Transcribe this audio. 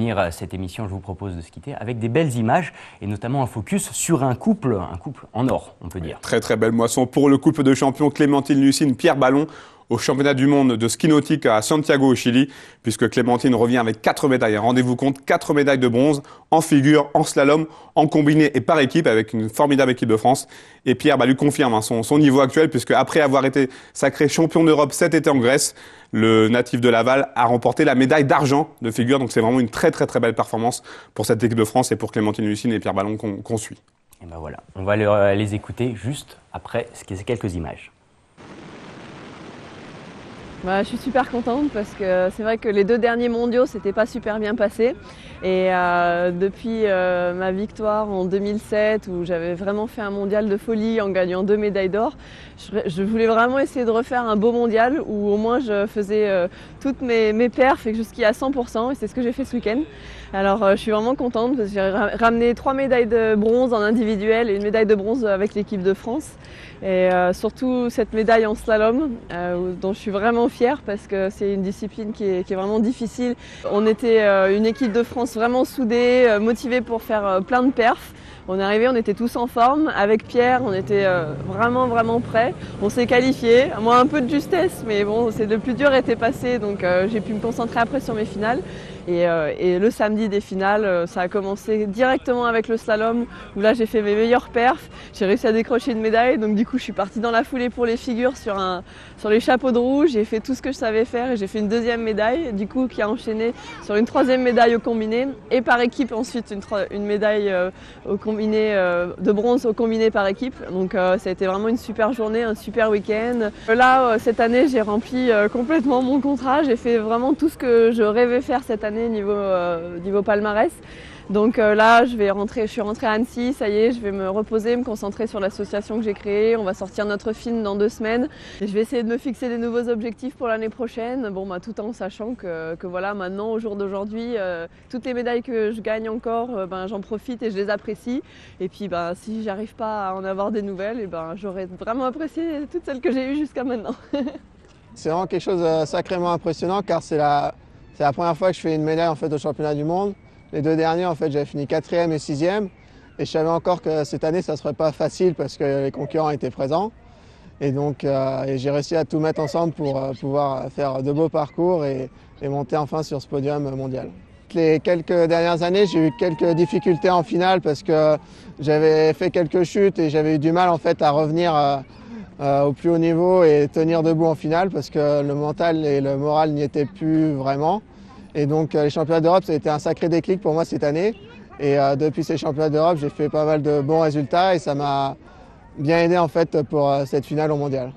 finir cette émission, je vous propose de se quitter avec des belles images et notamment un focus sur un couple en or, on peut dire. Très très belle moisson pour le couple de champions Clémentine Lucine, Pierre Ballon au championnat du monde de ski nautique à Santiago au Chili, puisque Clémentine revient avec 4 médailles. Rendez-vous compte, 4 médailles de bronze en figure, en slalom, en combiné et par équipe avec une formidable équipe de France. Et Pierre lui confirme son niveau actuel, puisque après avoir été sacré champion d'Europe cet été en Grèce, le natif de Laval a remporté la médaille d'argent de figure. Donc c'est vraiment une très très très belle performance pour cette équipe de France et pour Clémentine Lucine et Pierre Ballon qu'on suit. Et ben voilà, on va les écouter juste après ces quelques images. Je suis super contente parce que c'est vrai que les 2 derniers mondiaux s'étaient pas super bien passés et depuis ma victoire en 2007 où j'avais vraiment fait un mondial de folie en gagnant 2 médailles d'or, je voulais vraiment essayer de refaire un beau mondial où au moins je faisais toutes mes perfs et que je skiais à 100% et c'est ce que j'ai fait ce week-end. Alors je suis vraiment contente parce que j'ai ramené 3 médailles de bronze en individuel et une médaille de bronze avec l'équipe de France. Et surtout cette médaille en slalom dont je suis vraiment fière parce que c'est une discipline qui est vraiment difficile. On était une équipe de France vraiment soudée, motivée pour faire plein de perfs. On est arrivé, on était tous en forme. Avec Pierre, on était vraiment prêts. On s'est qualifiés. Moi, un peu de justesse, mais bon, le plus dur était passé, donc j'ai pu me concentrer après sur mes finales. Et le samedi des finales, ça a commencé directement avec le slalom, où là j'ai fait mes meilleurs perfs. J'ai réussi à décrocher une médaille, donc du coup je suis partie dans la foulée pour les figures sur les chapeaux de roue. J'ai fait tout ce que je savais faire et j'ai fait une 2e médaille, du coup qui a enchaîné sur une 3e médaille au combiné et par équipe ensuite une médaille au combiné de bronze au combiné par équipe. Donc ça a été vraiment une super journée, un super week-end. Là cette année j'ai rempli complètement mon contrat, j'ai fait vraiment tout ce que je rêvais faire cette année niveau palmarès. Donc là, je suis rentrée à Annecy, ça y est, je vais me reposer, me concentrer sur l'association que j'ai créée. On va sortir notre film dans 2 semaines. Et je vais essayer de me fixer des nouveaux objectifs pour l'année prochaine. Tout en sachant que voilà, maintenant, au jour d'aujourd'hui, toutes les médailles que je gagne encore, j'en profite et je les apprécie. Et puis si j'arrive pas à en avoir des nouvelles, j'aurais vraiment apprécié toutes celles que j'ai eues jusqu'à maintenant. C'est vraiment quelque chose de sacrément impressionnant car c'est la première fois que je fais une médaille en fait, au championnat du monde. Les 2 derniers, en fait, j'avais fini 4e et 6e. Et je savais encore que cette année, ça ne serait pas facile parce que les concurrents étaient présents. Et donc, j'ai réussi à tout mettre ensemble pour pouvoir faire de beaux parcours et monter enfin sur ce podium mondial. Les quelques dernières années, j'ai eu quelques difficultés en finale parce que j'avais fait quelques chutes et j'avais eu du mal en fait, à revenir au plus haut niveau et tenir debout en finale parce que le mental et le moral n'y étaient plus vraiment. Et donc les championnats d'Europe, ça a été un sacré déclic pour moi cette année. Et depuis ces championnats d'Europe, j'ai fait pas mal de bons résultats et ça m'a bien aidé en fait pour cette finale au mondial.